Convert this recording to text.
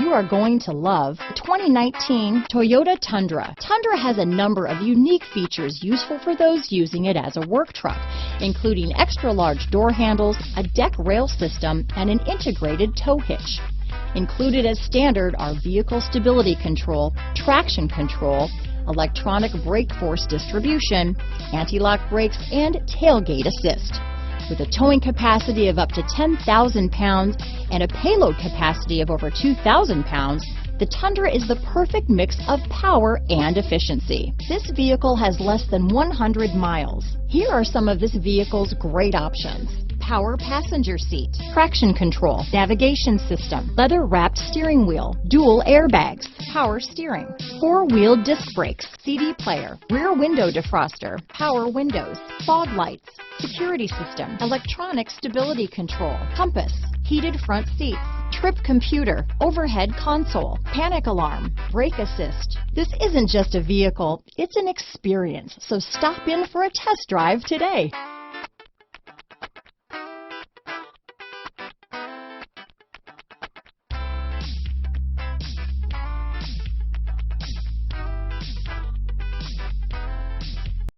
you are going to love the 2019 Toyota Tundra. Tundra has a number of unique features useful for those using it as a work truck, including extra large door handles, a deck rail system, and an integrated tow hitch. Included as standard are vehicle stability control, traction control, electronic brake force distribution, anti-lock brakes, and tailgate assist. With a towing capacity of up to 10,000 pounds and a payload capacity of over 2,000 pounds, the Tundra is the perfect mix of power and efficiency. This vehicle has less than 100 miles. Here are some of this vehicle's great options: power passenger seat, traction control, navigation system, leather-wrapped steering wheel, dual airbags, power steering, four-wheel disc brakes, CD player, rear window defroster, power windows, fog lights, security system, electronic stability control, compass, heated front seats, trip computer, overhead console, panic alarm, brake assist. This isn't just a vehicle, it's an experience, so stop in for a test drive today.